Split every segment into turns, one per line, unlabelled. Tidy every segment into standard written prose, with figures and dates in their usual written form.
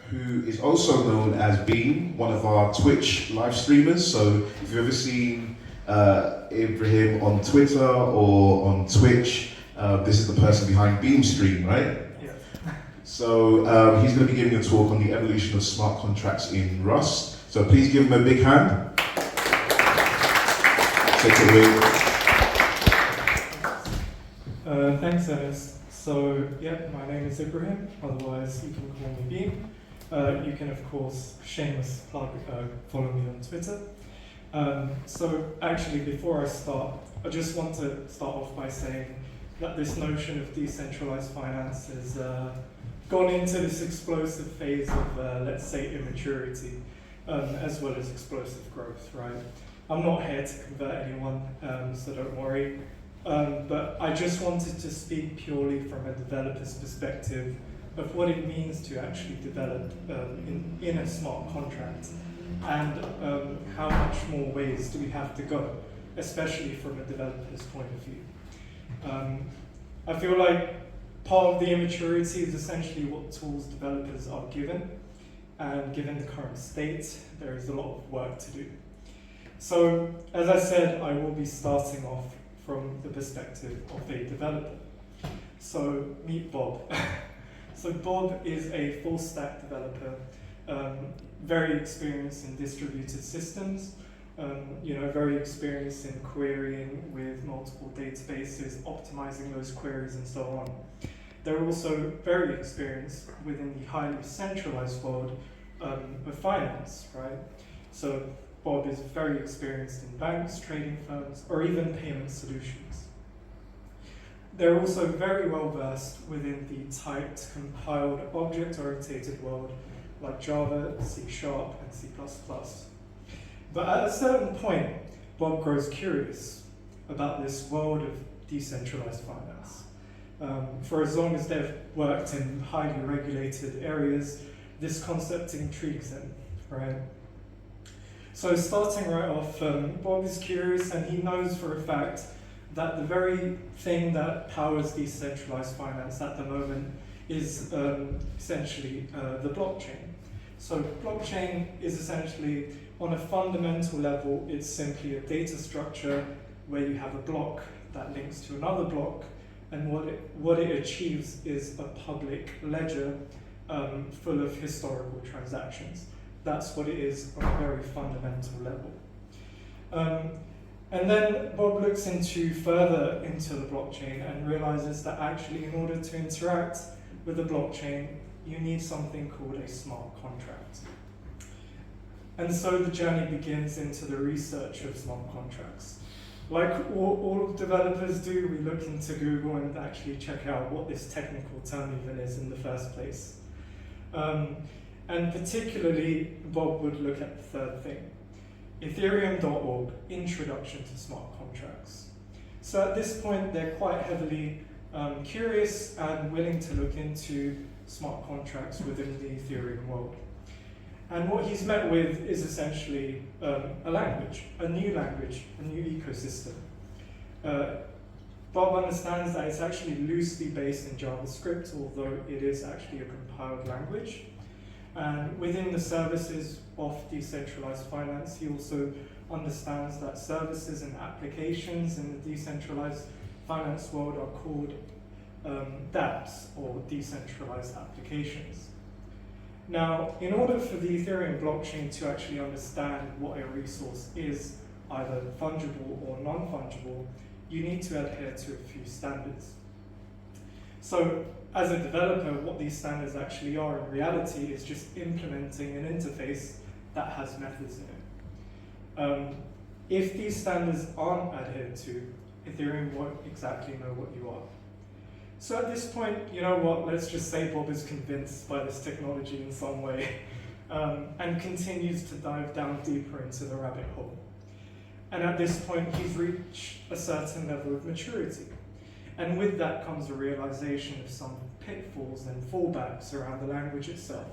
who is also known as Beam, one of our Twitch live streamers. So if you've ever seen Ibrahim on Twitter or on Twitch, this is the person behind Beam Stream, right?
Yeah.
So he's going to be giving a talk on the evolution of smart contracts in Rust. So please give him a big hand. Take it away.
Thanks, Ernest. So, yeah, my name is Ibrahim, otherwise you can call me Beam. You can, of course, shameless plug, follow me on Twitter. So, actually, before I start, I just want to start off by saying that this notion of decentralized finance has gone into this explosive phase of, let's say, immaturity, as well as explosive growth, right? I'm not here to convert anyone, so don't worry. But I just wanted to speak purely from a developer's perspective of what it means to actually develop in a smart contract, and how much more ways do we have to go, especially from a developer's point of view. I feel like part of the immaturity is essentially what tools developers are given, and given the current state, there is a lot of work to do. So, as I said, I will be starting off from the perspective of a developer. So, meet Bob. So Bob is a full stack developer, very experienced in distributed systems, very experienced in querying with multiple databases, optimizing those queries and so on. They're also very experienced within the highly centralized world of finance, right? So Bob is very experienced in banks, trading firms, or even payment solutions. They're also very well versed within the typed, compiled, object-oriented world like Java, C#, and C++. But at a certain point, Bob grows curious about this world of decentralized finance. For as long as they've worked in highly regulated areas, this concept intrigues him, right? So starting right off, Bob is curious, and he knows for a fact that the very thing that powers decentralized finance at the moment is essentially the blockchain. So blockchain is essentially, on a fundamental level, it's simply a data structure where you have a block that links to another block, and what it achieves is a public ledger full of historical transactions. That's what it is on a very fundamental level. And then Bob looks further into the blockchain and realizes that actually in order to interact with the blockchain, you need something called a smart contract. And so the journey begins into the research of smart contracts. Like all developers do, we look into Google and actually check out what this technical term even is in the first place. And particularly, Bob would look at the third thing. Ethereum.org, Introduction to Smart Contracts. So at this point, they're quite heavily curious and willing to look into smart contracts within the Ethereum world. And what he's met with is essentially a language, a new ecosystem. Bob understands that it's actually loosely based in JavaScript, although it is actually a compiled language. And within the services of decentralized finance, he also understands that services and applications in the decentralized finance world are called dApps, or decentralized applications. Now, in order for the Ethereum blockchain to actually understand what a resource is, either fungible or non-fungible, you need to adhere to a few standards. So, as a developer, what these standards actually are in reality is just implementing an interface that has methods in it. If these standards aren't adhered to, Ethereum won't exactly know what you are. So at this point, you know what, let's just say Bob is convinced by this technology in some way, and continues to dive down deeper into the rabbit hole. And at this point, he's reached a certain level of maturity. And with that comes a realization of some pitfalls and fallbacks around the language itself.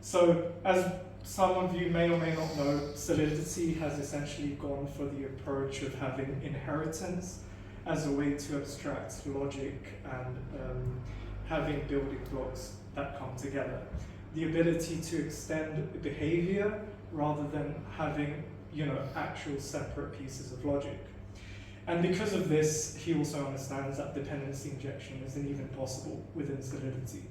So, as some of you may or may not know, Solidity has essentially gone for the approach of having inheritance as a way to abstract logic and having building blocks that come together. The ability to extend behavior rather than having, actual separate pieces of logic. And because of this, he also understands that dependency injection isn't even possible within Solidity.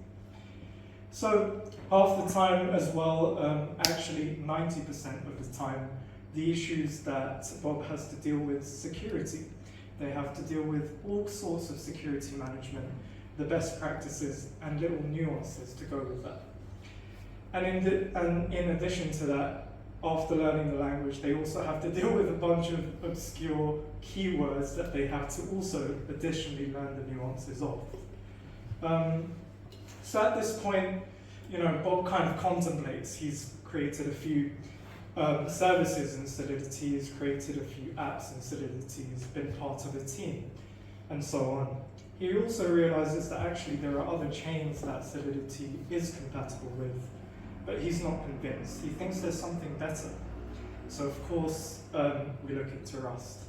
So half the time as well, actually 90% of the time, the issues that Bob has to deal with security. They have to deal with all sorts of security management, the best practices, and little nuances to go with that. And in addition to that, after learning the language, they also have to deal with a bunch of obscure keywords that they have to also additionally learn the nuances of. So at this point, Bob kind of contemplates. He's created a few services in Solidity, he's created a few apps in Solidity, he's been part of a team, and so on. He also realizes that actually there are other chains that Solidity is compatible with, but he's not convinced. He thinks there's something better. So of course, we look into Rust.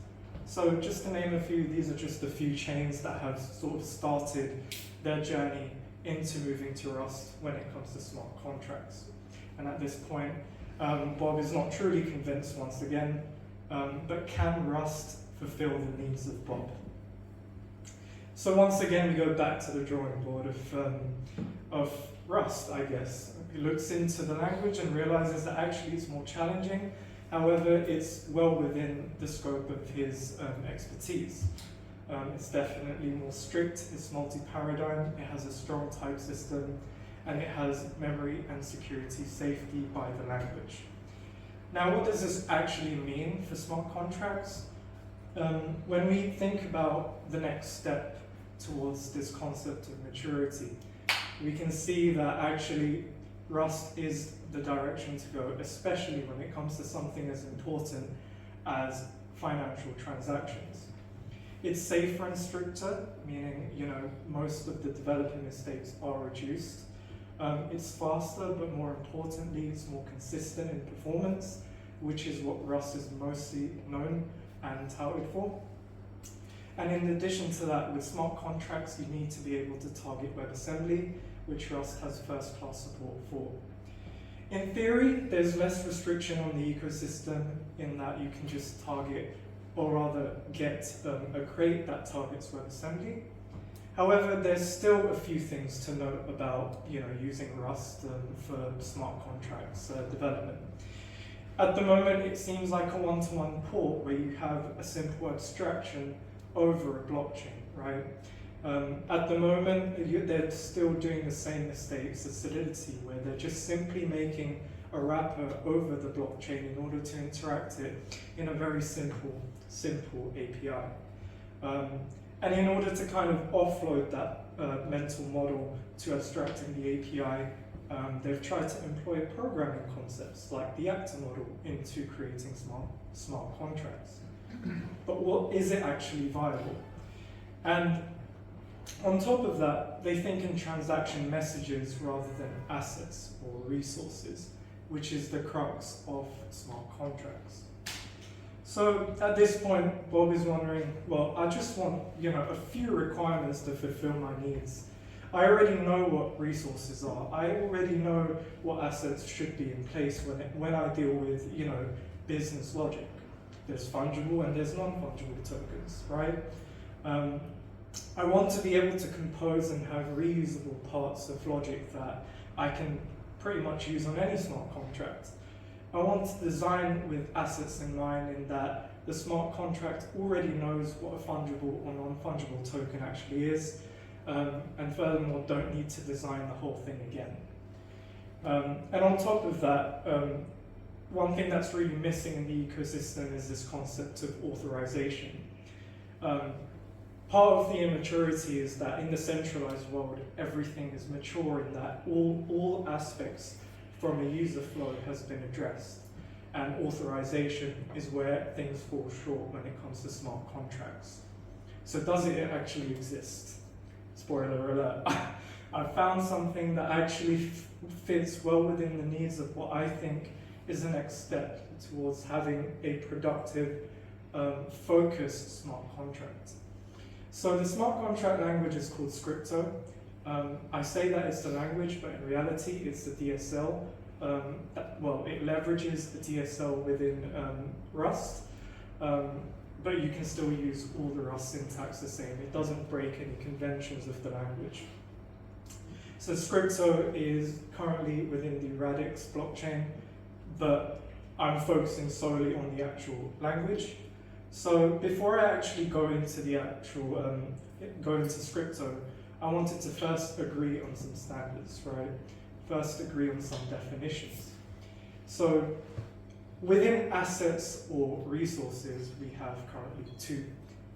So just to name a few, these are just a few chains that have sort of started their journey into moving to Rust when it comes to smart contracts. And at this point, Bob is not truly convinced once again, but can Rust fulfill the needs of Bob? So once again, we go back to the drawing board of Rust, I guess. He looks into the language and realizes that actually it's more challenging. However, it's well within the scope of his expertise. It's definitely more strict, it's multi-paradigm, it has a strong type system, and it has memory and security safety by the language. Now, what does this actually mean for smart contracts? When we think about the next step towards this concept of maturity, we can see that actually Rust is the direction to go, especially when it comes to something as important as financial transactions. It's safer and stricter, meaning most of the developing mistakes are reduced. It's faster, but more importantly, it's more consistent in performance, which is what Rust is mostly known and touted for. And in addition to that, with smart contracts, you need to be able to target WebAssembly, which Rust has first-class support for. In theory, there's less restriction on the ecosystem in that you can just target, or rather get a crate that targets WebAssembly. However, there's still a few things to note about using Rust for smart contracts development. At the moment, it seems like a one-to-one port where you have a simple abstraction over a blockchain, right? At the moment, they're still doing the same mistakes as Solidity, where they're just simply making a wrapper over the blockchain in order to interact it in a very simple API. And in order to kind of offload that mental model to abstracting the API, they've tried to employ programming concepts like the actor model into creating smart contracts. But is it actually viable? And on top of that, they think in transaction messages rather than assets or resources, which is the crux of smart contracts. So at this point, Bob is wondering, well, I just want a few requirements to fulfill my needs. I already know what resources are. I already know what assets should be in place when I deal with business logic. There's fungible and there's non-fungible tokens, right? I want to be able to compose and have reusable parts of logic that I can pretty much use on any smart contract. I want to design with assets in mind in that the smart contract already knows what a fungible or non-fungible token actually is, and furthermore don't need to design the whole thing again. And on top of that, one thing that's really missing in the ecosystem is this concept of authorization. Part of the immaturity is that in the centralized world, everything is mature in that all aspects from a user flow has been addressed. And authorization is where things fall short when it comes to smart contracts. So does it actually exist? Spoiler alert. I found something that actually fits well within the needs of what I think is the next step towards having a productive, focused smart contract. So the smart contract language is called Scrypto. I say that it's the language, but in reality it's the DSL. It leverages the DSL within Rust, but you can still use all the Rust syntax the same. It doesn't break any conventions of the language. So Scrypto is currently within the Radix blockchain, but I'm focusing solely on the actual language. So before I actually go into the actual, go into Scrypto, I wanted to first agree on some standards, right? First agree on some definitions. So within assets or resources, we have currently two.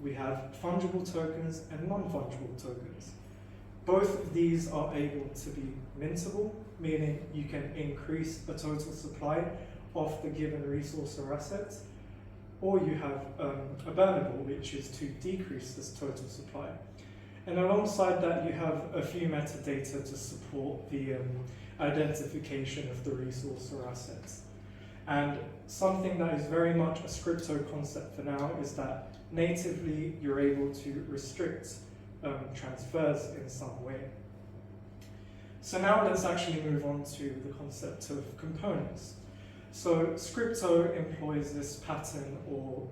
We have fungible tokens and non-fungible tokens. Both of these are able to be mintable, meaning you can increase the total supply of the given resource or asset, or you have a burnable, which is to decrease this total supply. And alongside that, you have a few metadata to support the identification of the resource or assets. And something that is very much a Scrypto concept for now is that natively you're able to restrict transfers in some way. So now let's actually move on to the concept of components. So Scrypto employs this pattern or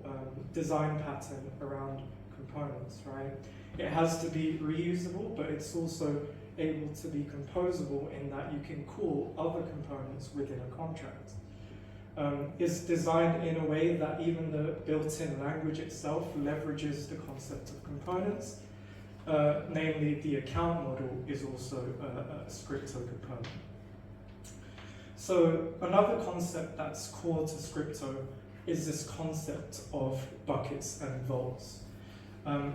design pattern around components, right? It has to be reusable, but it's also able to be composable in that you can call other components within a contract. It's designed in a way that even the built-in language itself leverages the concept of components. Namely, the account model is also a Scrypto component. So another concept that's core to Scrypto is this concept of buckets and vaults.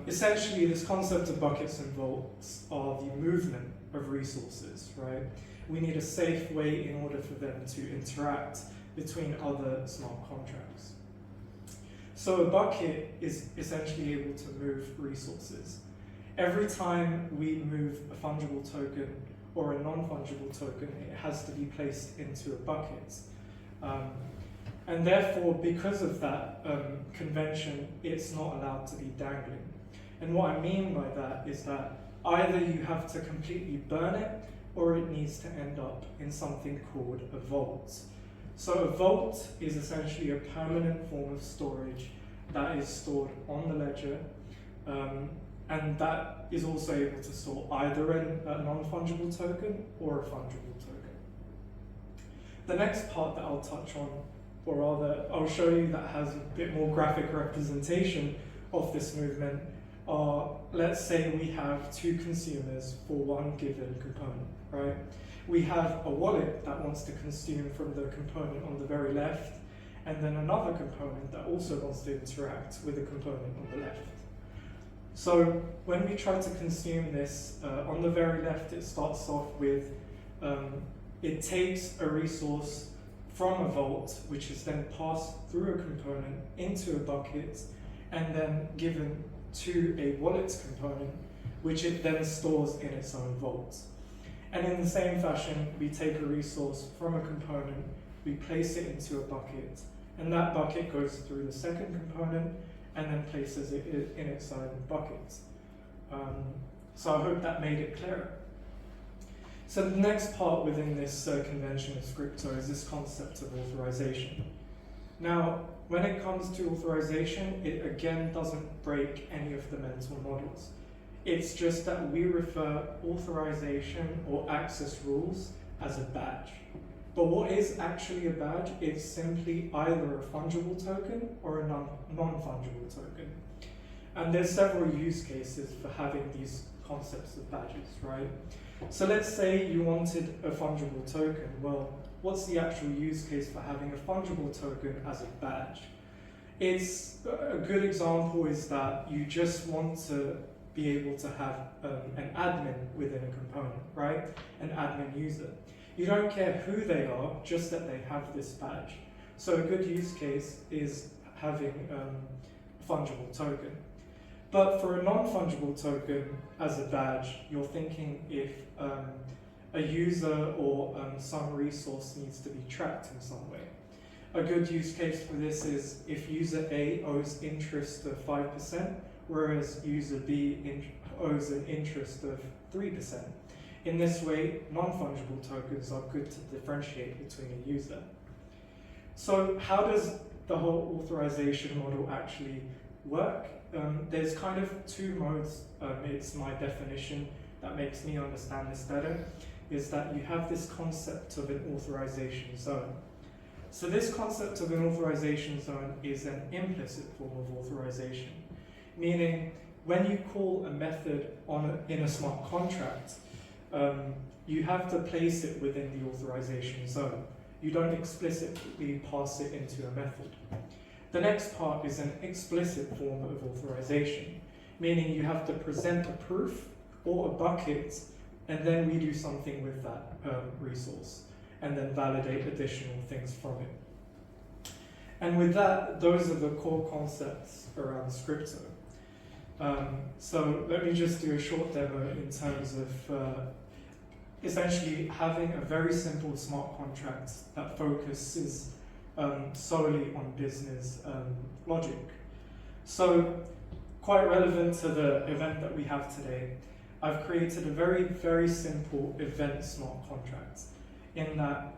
Essentially, this concept of buckets and vaults are the movement of resources, right? We need a safe way in order for them to interact between other smart contracts. So a bucket is essentially able to move resources. Every time we move a fungible token or a non-fungible token, it has to be placed into a bucket. And therefore, because of that convention, it's not allowed to be dangling. And what I mean by that is that either you have to completely burn it, or it needs to end up in something called a vault. So a vault is essentially a permanent form of storage that is stored on the ledger, and that is also able to store either a non-fungible token or a fungible token. The next part that I'll touch on, or rather I'll show you that has a bit more graphic representation of this movement, are, let's say we have two consumers for one given component, right? We have a wallet that wants to consume from the component on the very left, and then another component that also wants to interact with the component on the left. So when we try to consume this, on the very left it starts off with, it takes a resource from a vault, which is then passed through a component into a bucket, and then given to a wallet component, which it then stores in its own vault. And in the same fashion, we take a resource from a component, we place it into a bucket, and that bucket goes through the second component and then places it in its own bucket. So I hope that made it clearer. So the next part within this convention of Scrypto is this concept of authorization. Now, when it comes to authorization, it again doesn't break any of the mental models. It's just that we refer authorization or access rules as a badge. But what is actually a badge is simply either a fungible token or a non-fungible token. And there's several use cases for having these concepts of badges, right? So let's say you wanted a fungible token. Well, what's the actual use case for having a fungible token as a badge? It's a good example is that you just want to be able to have an admin within a component, right? An admin user. You don't care who they are, just that they have this badge. So a good use case is having a fungible token. But for a non-fungible token as a badge, you're thinking if a user or some resource needs to be tracked in some way. A good use case for this is if user A owes interest of 5%, whereas user B owes an interest of 3%. In this way, non-fungible tokens are good to differentiate between a user. So how does the whole authorization model actually work? There's kind of two modes. It's my definition that makes me understand this better, is that you have this concept of an authorization zone. So this concept of an authorization zone is an implicit form of authorization, meaning when you call a method in a smart contract, you have to place it within the authorization zone. You don't explicitly pass it into a method. The next part is an explicit form of authorization, meaning you have to present a proof or a bucket, and then we do something with that resource, and then validate additional things from it. And with that, those are the core concepts around Scrypto. So let me just do a short demo in terms of essentially having a very simple smart contract that focuses solely on business logic. So quite relevant to the event that we have today, I've created a very, very simple event smart contract in that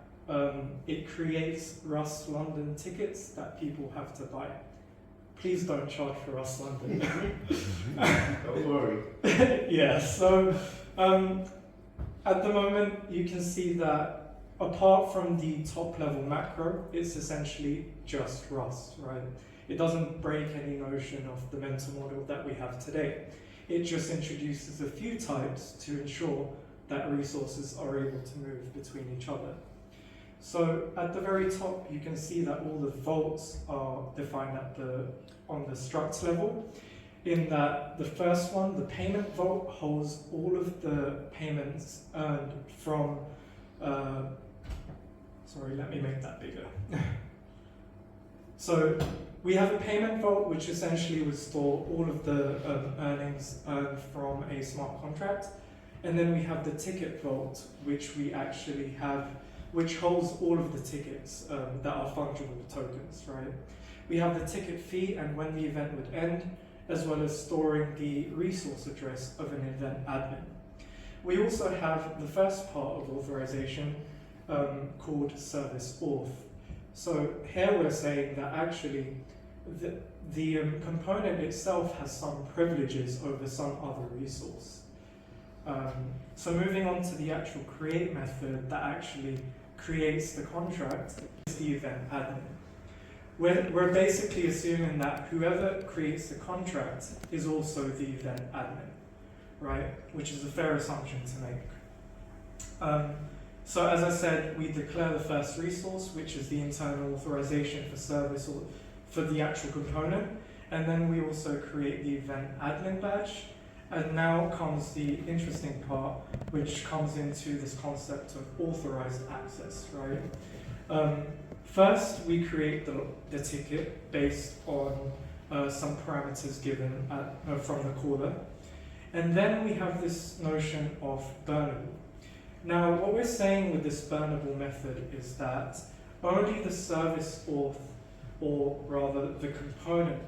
it creates Rust London tickets that people have to buy. Please don't charge for Rust London.
Don't worry.
Yeah, so at the moment you can see that apart from the top level macro, it's essentially just Rust, right? It doesn't break any notion of the mental model that we have today. It just introduces a few types to ensure that resources are able to move between each other. So at the very top, you can see that all the vaults are defined on the struct level, in that the first one, the payment vault, holds all of the payments earned from, sorry, let me make that bigger. So we have a payment vault, which essentially would store all of the earnings earned from a smart contract. And then we have the ticket vault, which we actually have, which holds all of the tickets that are fungible tokens, right? We have the ticket fee and when the event would end, as well as storing the resource address of an event admin. We also have the first part of authorization called service auth. So here we're saying that actually the component itself has some privileges over some other resource. So moving on to the actual create method that actually creates the contract is the event admin. We're basically assuming that whoever creates the contract is also the event admin, right? Which is a fair assumption to make. So as I said, we declare the first resource, which is the internal authorization for service or for the actual component. And then we also create the event admin badge. And now comes the interesting part, which comes into this concept of authorized access, right? First, we create the ticket based on some parameters given from the caller. And then we have this notion of burnable. Now, what we're saying with this burnable method is that only the service auth, or rather the component,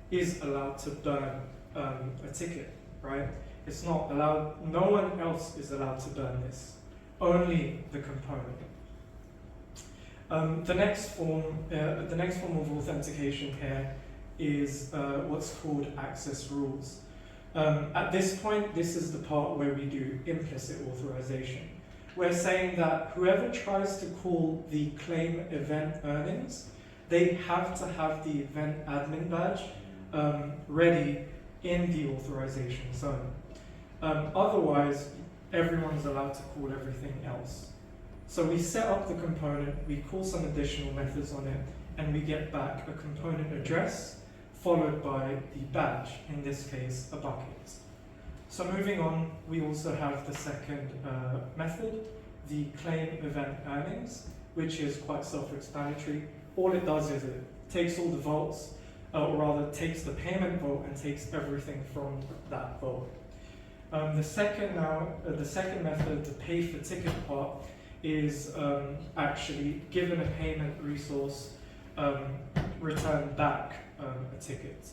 is allowed to burn a ticket, right? It's not allowed, no one else is allowed to burn this, only the component. The next form of authentication here is what's called access rules. At this point, this is the part where we do implicit authorization. We're saying that whoever tries to call the claim event earnings, they have to have the event admin badge ready in the authorization zone. Otherwise, everyone's allowed to call everything else. So we set up the component, we call some additional methods on it, and we get back a component address followed by the badge, in this case, a bucket. So moving on, we also have the second method, the claim event earnings, which is quite self-explanatory. All it does is it takes all the vaults, or rather takes the payment vault and takes everything from that vault. The second method, the pay for ticket part, is actually given a payment resource, return back a ticket.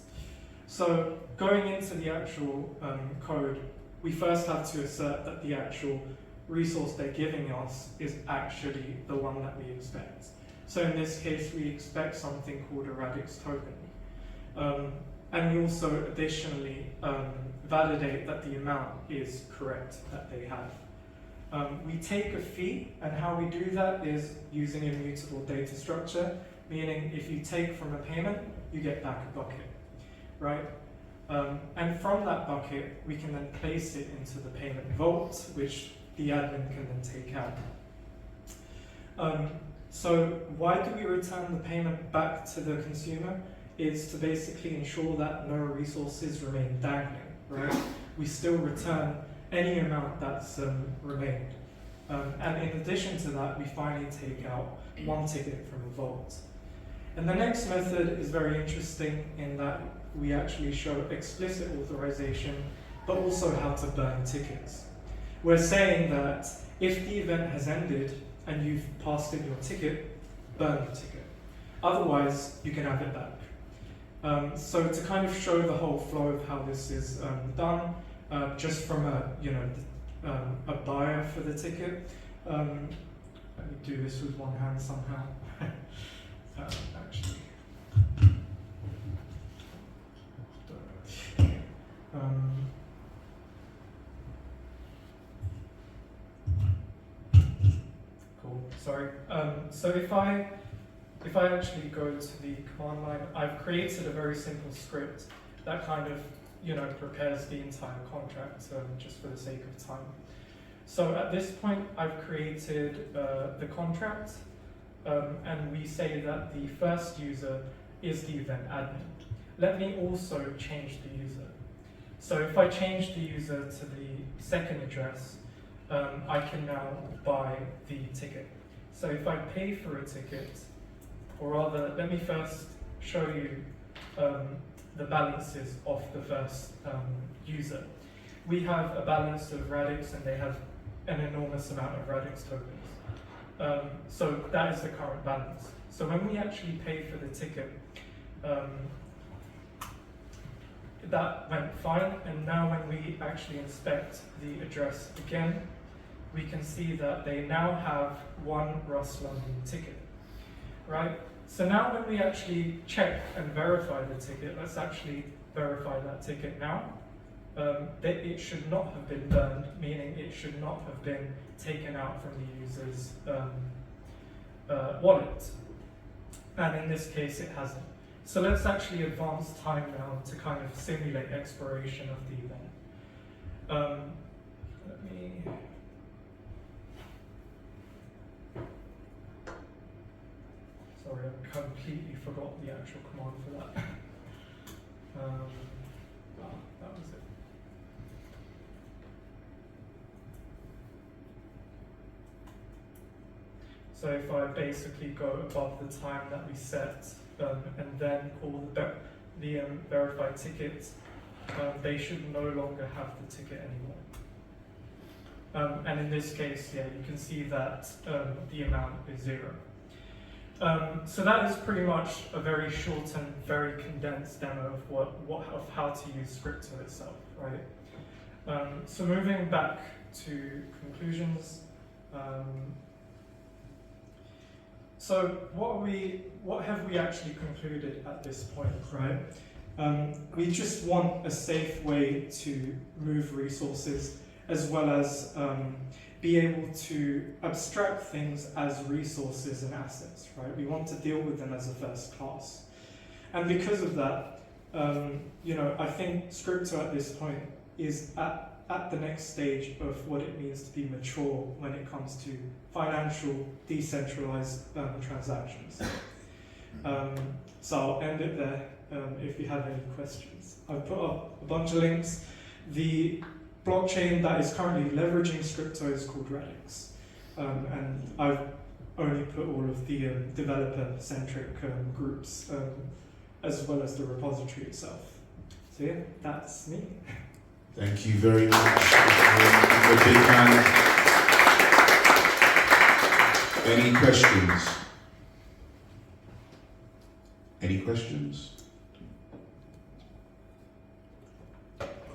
So going into the actual code, we first have to assert that the actual resource they're giving us is actually the one that we expect. So in this case, we expect something called a Radix token. And we also additionally validate that the amount is correct that they have. We take a fee, and how we do that is using immutable data structure, meaning if you take from a payment, you get back a bucket, right? And from that bucket, we can then place it into the payment vault, which the admin can then take out. So why do we return the payment back to the consumer? Is to basically ensure that no resources remain dangling, right? We still return any amount that's remained. And in addition to that, we finally take out one ticket from a vault. And the next method is very interesting in that we actually show explicit authorization, but also how to burn tickets. We're saying that if the event has ended and you've passed in your ticket, burn the ticket. Otherwise, you can have it back. So to kind of show the whole flow of how this is done, just from a buyer for the ticket. Let me do this with one hand somehow. Actually. Cool. Sorry. So if I actually go to the command line, I've created a very simple script that kind of prepares the entire contract just for the sake of time. So at this point, I've created the contract, and we say that the first user is the event admin. Let me also change the user. So if I change the user to the second address, I can now buy the ticket. So if I pay for a ticket, or rather, let me first show you the balances of the first user. We have a balance of Radix, and they have an enormous amount of Radix tokens. So that is the current balance. So when we actually pay for the ticket, that went fine, and now when we actually inspect the address again, we can see that they now have one Rust London ticket, right? So now when we actually check and verify the ticket, let's actually verify that ticket now. That it should not have been burned, meaning it should not have been taken out from the user's wallet. And in this case, it hasn't. So let's actually advance time now to kind of simulate expiration of the event. Let me... Sorry, I completely forgot the actual command for that. That was it. So if I basically go above the time that we set, and then call the verified ticket, they should no longer have the ticket anymore. And in this case, yeah, you can see that the amount is 0. So that is pretty much a very short and very condensed demo of how to use Scrypto itself, right? So moving back to conclusions. So what have we actually concluded at this point, right? We just want a safe way to move resources, as well as be able to abstract things as resources and assets, right? We want to deal with them as a first class. And because of that, I think Scrypto at this point is at the next stage of what it means to be mature when it comes to financial decentralized transactions. So I'll end it there if you have any questions. I've put up a bunch of links. The blockchain that is currently leveraging Scrypto is called Radix. And I've only put all of the developer-centric groups, as well as the repository itself. So yeah, that's me.
Thank you very much. A big hand. Any questions? Any questions?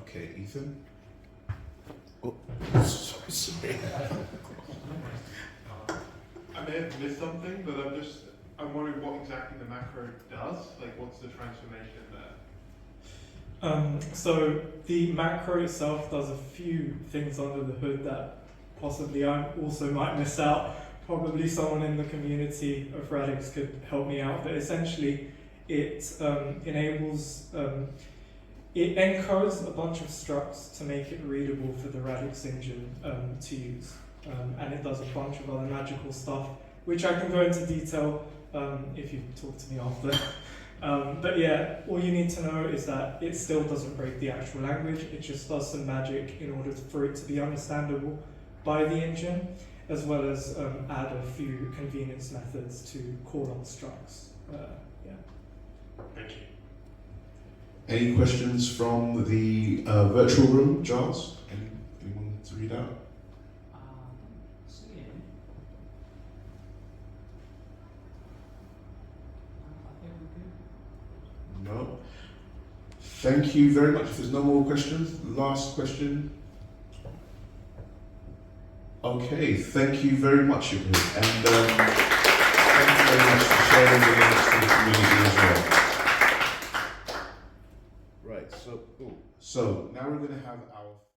Okay, Ethan. Oh, sorry.
Sorry.
I may have missed something, but I'm wondering what exactly the macro does. Like, what's the transformation there?
So the macro itself does a few things under the hood that possibly I also might miss out. Probably someone in the community of Radix could help me out, but essentially it enables, it encodes a bunch of structs to make it readable for the Radix engine to use. And it does a bunch of other magical stuff, which I can go into detail if you talk to me after. But yeah, all you need to know is that it still doesn't break the actual language, it just does some magic in order for it to be understandable by the engine, as well as add a few convenience methods to call on structs. Yeah.
Thank you.
Any questions from the virtual room, Giles? Anyone to read out? No. Thank you very much. If there's no more questions, last question. Okay, thank you very much, Ibrahim. And thank you very much for sharing the links to the community as well. Right, so now we're going to have our